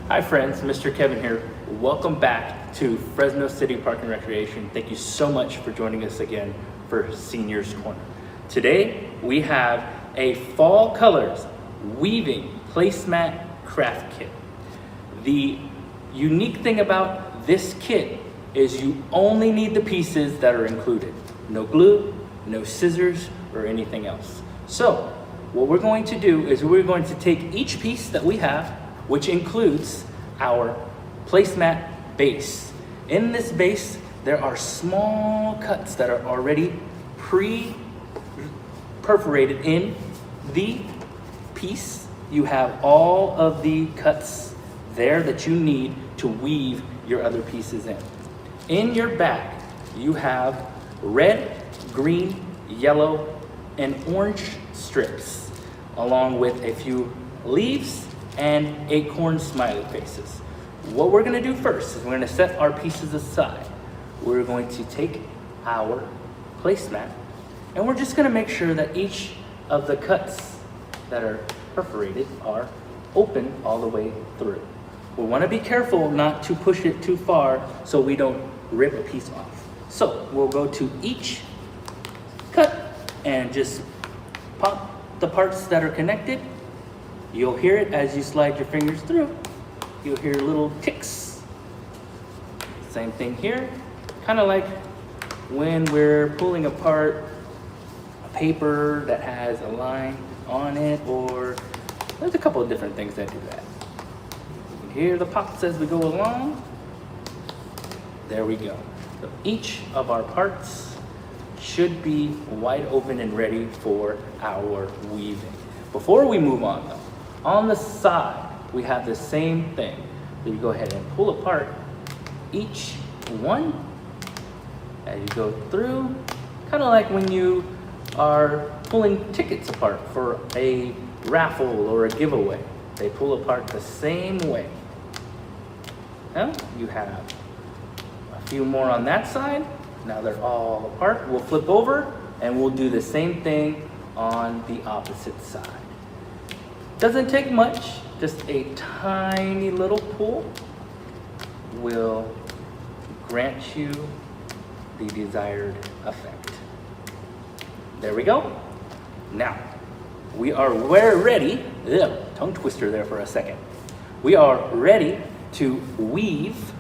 Hi friends, Mr. Kevin here. Welcome back to Fresno City Park and Recreation. Thank you so much for joining us again for Seniors Corner. Today we have a fall colors weaving placemat craft kit. The unique thing about this kit is you only need the pieces that are included. No glue, no scissors, or anything else. So what we're going to do is we're going to take each piece that we have, which includes our placemat base. In this base, there are small cuts that are already pre-perforated in the piece. You have all of the cuts there that you need to weave your other pieces in. In your bag, you have red, green, yellow, and orange strips, along with a few leaves and acorn smiley faces. What we're gonna do first is we're gonna set our pieces aside. We're going to take our placemat and we're just gonna make sure that each of the cuts that are perforated are open all the way through. We wanna be careful not to push it too far so we don't rip a piece off. So we'll go to each cut and just pop the parts that are connected. You'll hear it as you slide your fingers through. You'll hear little ticks. Same thing here. Kind of like when we're pulling apart a paper that has a line on it, or there's a couple of different things that do that. You can hear the pops as we go along. There we go. So each of our parts should be wide open and ready for our weaving. Before we move on though, on the side, we have the same thing. So you go ahead and pull apart each one as you go through, kind of like when you are pulling tickets apart for a raffle or a giveaway. They pull apart the same way. Now you have a few more on that side. Now they're all apart. We'll flip over and we'll do the same thing on the opposite side. Doesn't take much, just a tiny little pull will grant you the desired effect. There we go. Now, we are ready, tongue twister there for a second. We are ready to weave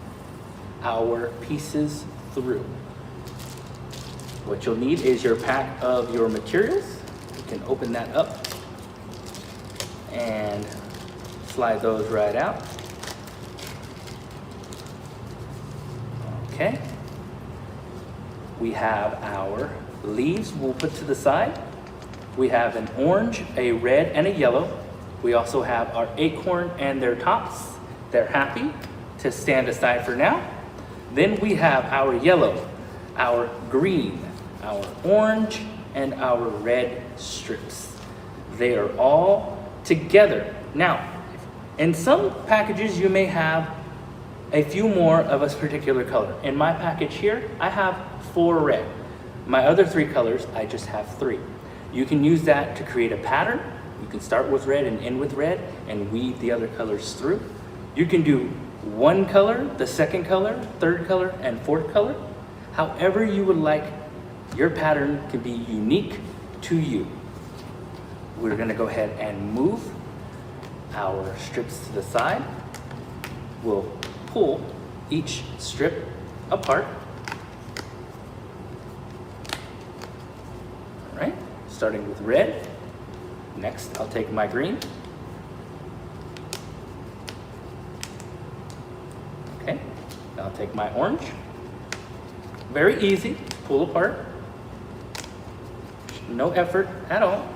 our pieces through. What you'll need is your pack of your materials. You can open that up and slide those right out. Okay. We have our leaves we'll put to the side. We have an orange, a red, and a yellow. We also have our acorn and their tops. They're happy to stand aside for now. Then we have our yellow, our green, our orange, and our red strips. They are all together. Now, in some packages, you may have a few more of a particular color. In my package here, I have 4 red. My other 3 colors, I just have 3. You can use that to create a pattern. You can start with red and end with red and weave the other colors through. You can do 1 color, the 2nd color, 3rd color, and 4th color. However you would like, your pattern can be unique to you. We're gonna go ahead and move our strips to the side. We'll pull each strip apart. All right, starting with red. Next, I'll take my green. Okay, now I'll take my orange. Very easy, pull apart. No effort at all.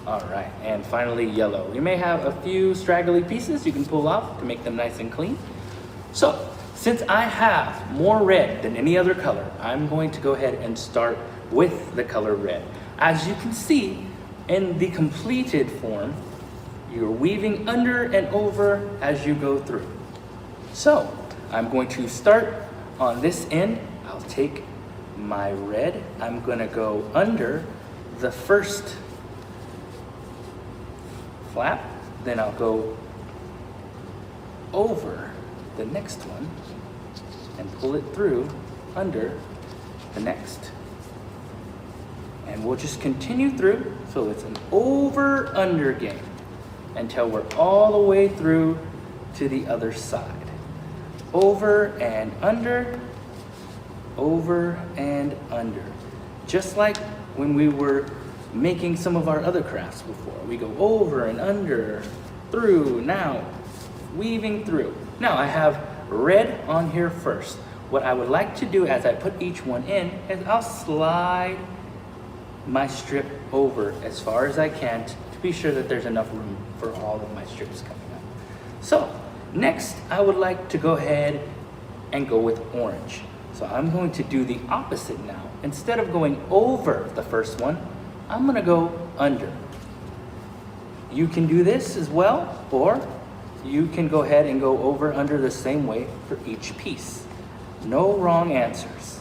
All right, and finally yellow. You may have a few straggly pieces you can pull off to make them nice and clean. So, since I have more red than any other color, I'm going to go ahead and start with the color red. As you can see, in the completed form, you're weaving under and over as you go through. So, I'm going to start on this end. I'll take my red. I'm gonna go under the first flap, then I'll go over the next one and pull it through under the next. And we'll just continue through, so it's an over-under game until we're all the way through to the other side. Over and under, over and under. Just like when we were making some of our other crafts before. We go over and under, through, now weaving through. Now I have red on here first. What I would like to do as I put each one in is I'll slide my strip over as far as I can to be sure that there's enough room for all of my strips coming up. So next I would like to go ahead and go with orange. So I'm going to do the opposite now. Instead of going over the first one, I'm gonna go under. You can do this as well, or you can go ahead and go over under the same way for each piece. No wrong answers.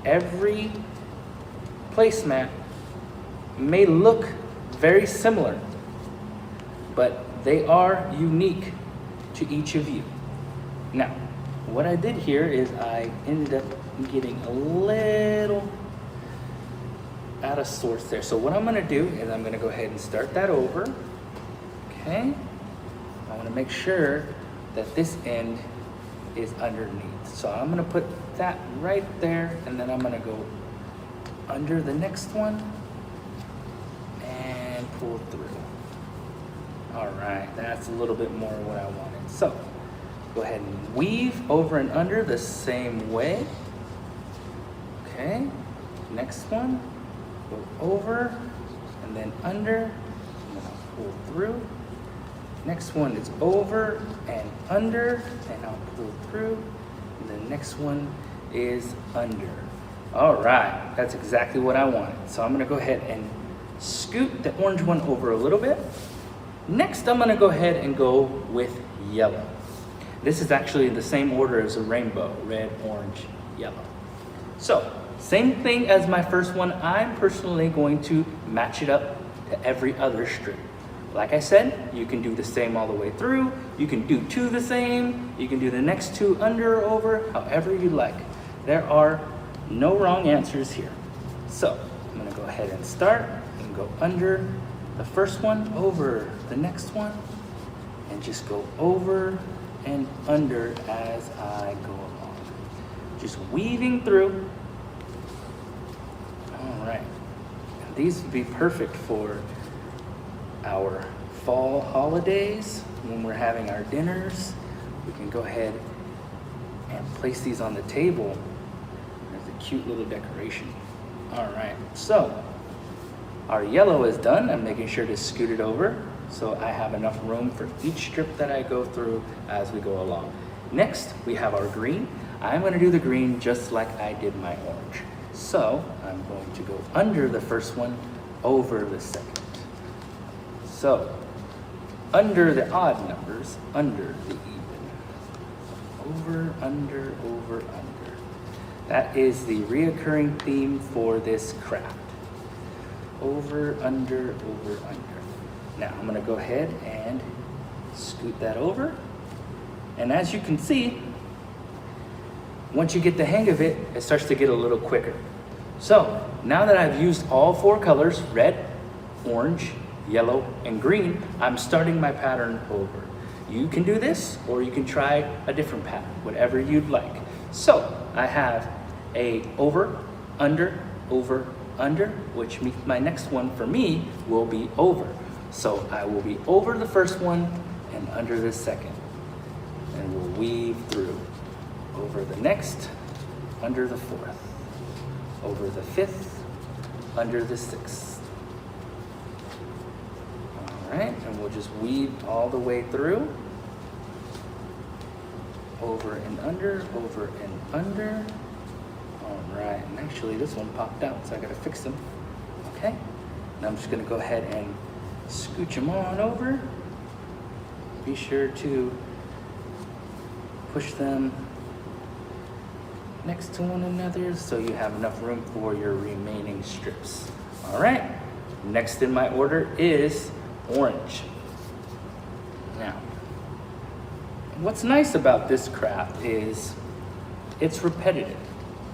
Every placemat may look very similar, but they are unique to each of you. Now, what I did here is I ended up getting a little out of sorts there. So what I'm gonna do is I'm gonna go ahead and start that over, okay? I wanna make sure that this end is underneath. So I'm gonna put that right there, and then I'm gonna go under the next one and pull through. All right, that's a little bit more what I wanted. So go ahead and weave over and under the same way. Okay, next one, go over and then under, and then I'll pull through. Next one is over and under, and I'll pull through. And the next one is under. All right, that's exactly what I wanted. So I'm gonna go ahead and scoot the orange one over a little bit. Next, I'm gonna go ahead and go with yellow. This is actually the same order as a rainbow, red, orange, yellow. So, same thing as my first one, I'm personally going to match it up to every other strip. Like I said, you can do the same all the way through, you can do two the same, you can do the next two under or over, however you like. There are no wrong answers here. So, I'm gonna go ahead and start and go under the first one, over the next one, and just go over and under as I go along. Just weaving through. All right, and these would be perfect for our fall holidays when we're having our dinners. We can go ahead and place these on the table as a cute little decoration. All right, so our yellow is done. I'm making sure to scoot it over so I have enough room for each strip that I go through as we go along. Next, we have our green. I'm gonna do the green just like I did my orange. So I'm going to go under the first one, over the second. So under the odd numbers, under the even. Over, under, over, under. That is the reoccurring theme for this craft. Over, under, over, under. Now I'm gonna go ahead and scoot that over. And as you can see, once you get the hang of it, it starts to get a little quicker. So now that I've used all four colors, red, orange, yellow, and green, I'm starting my pattern over. You can do this, or you can try a different pattern, whatever you'd like. So I have a over, under, which means my next one for me will be over. So I will be over the first one and under the second. And we'll weave through. Over the next, under the fourth. Over the fifth, under the sixth. All right, and we'll just weave all the way through. Over and under, over and under. All right, and actually this one popped out, so I gotta fix them. Okay, now I'm just gonna go ahead and scooch them on over. Be sure to push them next to one another so you have enough room for your remaining strips. All right, next in my order is orange. Now, what's nice about this craft is it's repetitive.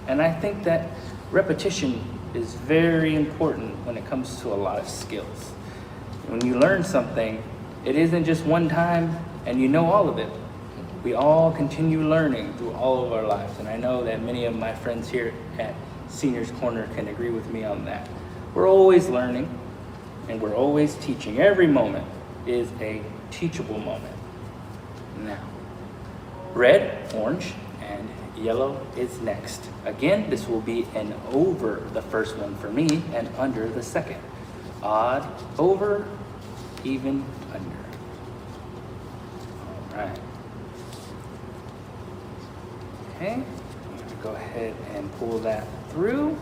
And I think that repetition is very important when it comes to a lot of skills. When you learn something, it isn't just one time and you know all of it. We all continue learning through all of our lives. And I know that many of my friends here at Seniors Corner can agree with me on that. We're always learning and we're always teaching. Every moment is a teachable moment. Now, red, orange, and yellow is next. Again, this will be an over the first one for me and under the second. Odd, over, even, under. All right. Okay, I'm gonna go ahead and pull that through.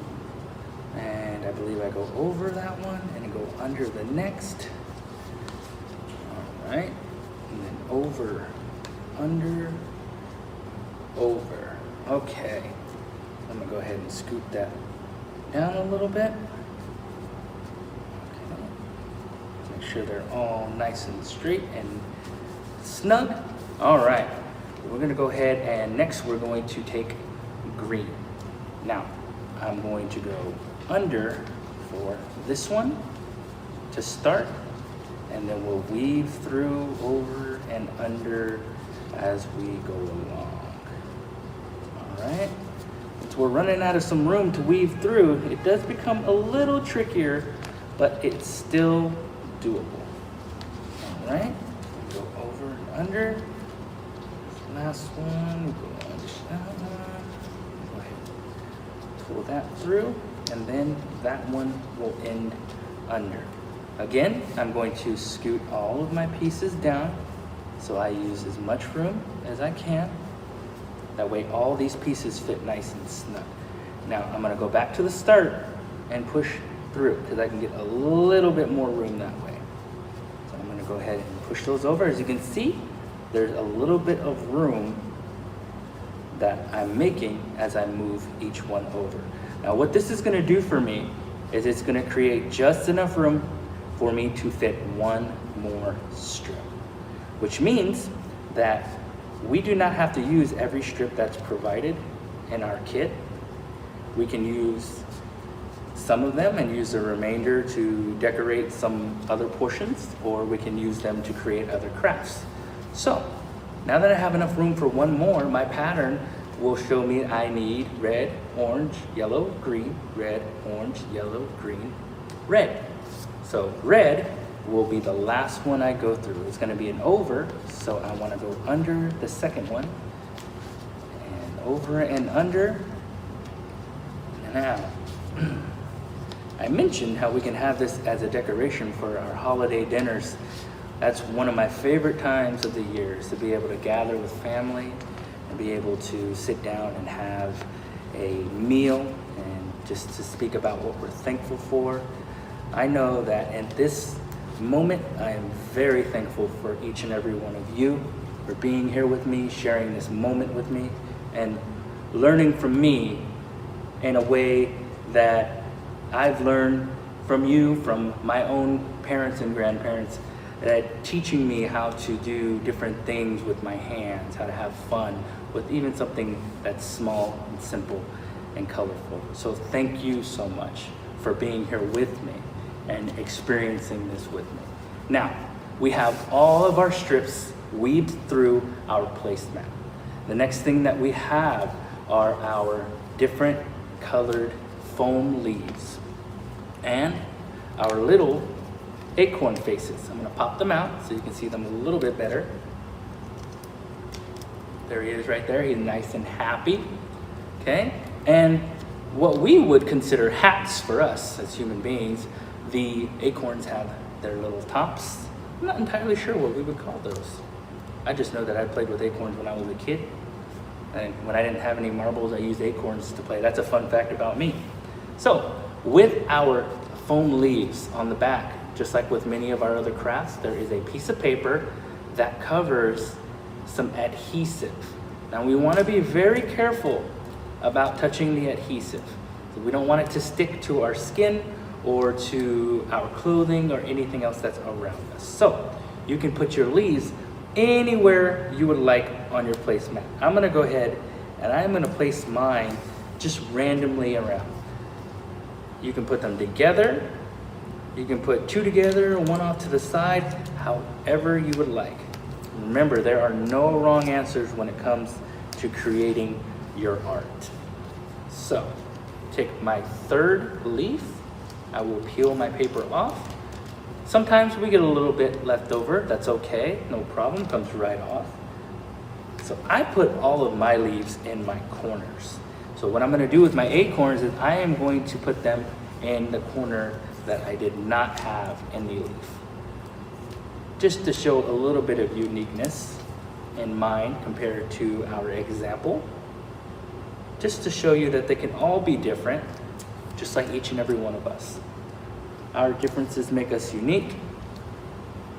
And I believe I go over that one and go under the next. All right, and then over, under, over. Okay, I'm gonna go ahead and scoot that down a little bit. Okay, make sure they're all nice and straight and snug. All right, we're gonna go ahead and next we're going to take green. Now, I'm going to go under for this one to start, and then we'll weave through, over, and under as we go along. All right, since we're running out of some room to weave through, it does become a little trickier, but it's still doable. All right, go over and under. This last one, go under that one. Go ahead, pull that through, and then that one will end under. Again, I'm going to scoot all of my pieces down so I use as much room as I can. That way all these pieces fit nice and snug. Now I'm gonna go back to the start and push through because I can get a little bit more room that way. So I'm gonna go ahead and push those over. As you can see, there's a little bit of room that I'm making as I move each one over. Now what this is gonna do for me is it's gonna create just enough room for me to fit one more strip, which means that we do not have to use every strip that's provided in our kit. We can use some of them and use the remainder to decorate some other portions, or we can use them to create other crafts. So now that I have enough room for one more, my pattern will show me I need red, orange, yellow, green, red, orange, yellow, green, red. So red will be the last one I go through. It's gonna be an over, so I wanna go under the second one, and over and under. Now, I mentioned how we can have this as a decoration for our holiday dinners. That's one of my favorite times of the year, is to be able to gather with family and be able to sit down and have a meal and just to speak about what we're thankful for. I know that in this moment, I am very thankful for each and every one of you for being here with me, sharing this moment with me, and learning from me in a way that I've learned from you, from my own parents and grandparents, that teaching me how to do different things with my hands, how to have fun with even something that's small and simple and colorful. So thank you so much for being here with me and experiencing this with me. Now, we have all of our strips weaved through our placemat. The next thing that we have are our different colored foam leaves and our little acorn faces. I'm gonna pop them out so you can see them a little bit better. There he is right there, he's nice and happy, okay? And what we would consider hats for us as human beings, the acorns have their little tops. I'm not entirely sure what we would call those. I just know that I played with acorns when I was a kid. And when I didn't have any marbles, I used acorns to play. That's a fun fact about me. So with our foam leaves on the back, just like with many of our other crafts, there is a piece of paper that covers some adhesive. Now we want to be very careful about touching the adhesive. So we don't want it to stick to our skin or to our clothing or anything else that's around us. So you can put your leaves anywhere you would like on your placemat. I'm gonna go ahead and I'm gonna place mine just randomly around. You can put them together, you can put two together, one off to the side, however you would like. Remember, there are no wrong answers when it comes to creating your art. So, take my third leaf, I will peel my paper off. Sometimes we get a little bit left over, that's okay, no problem, comes right off. So I put all of my leaves in my corners. So what I'm gonna do with my acorns is I am going to put them in the corner that I did not have any leaf. Just to show a little bit of uniqueness in mine compared to our example. Just to show you that they can all be different, just like each and every one of us. Our differences make us unique,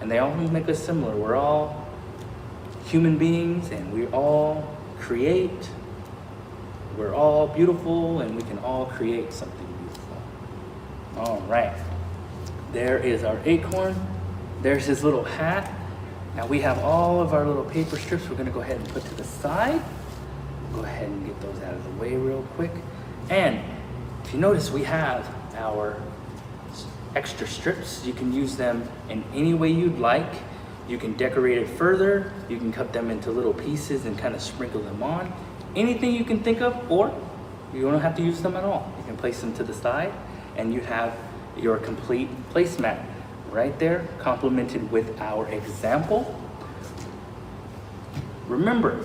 and they all make us similar. We're all human beings, and we all create. We're all beautiful, and we can all create something beautiful. All right, there is our acorn. There's his little hat. Now we have all of our little paper strips we're gonna go ahead and put to the side. Go ahead and get those out of the way real quick. And if you notice, we have our extra strips. You can use them in any way you'd like. You can decorate it further. You can cut them into little pieces and kind of sprinkle them on. Anything you can think of, or you don't have to use them at all. You can place them to the side and you have your complete placemat right there, complemented with our example. Remember,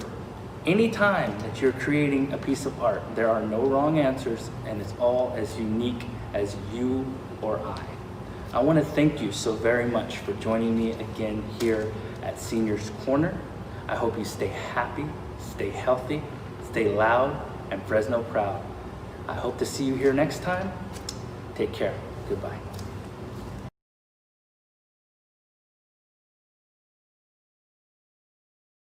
anytime that you're creating a piece of art, there are no wrong answers, and it's all as unique as you or I. I want to thank you so very much for joining me again here at Seniors Corner. I hope you stay happy, stay healthy, stay loud, and Fresno proud. I hope to see you here next time. Take care. Goodbye.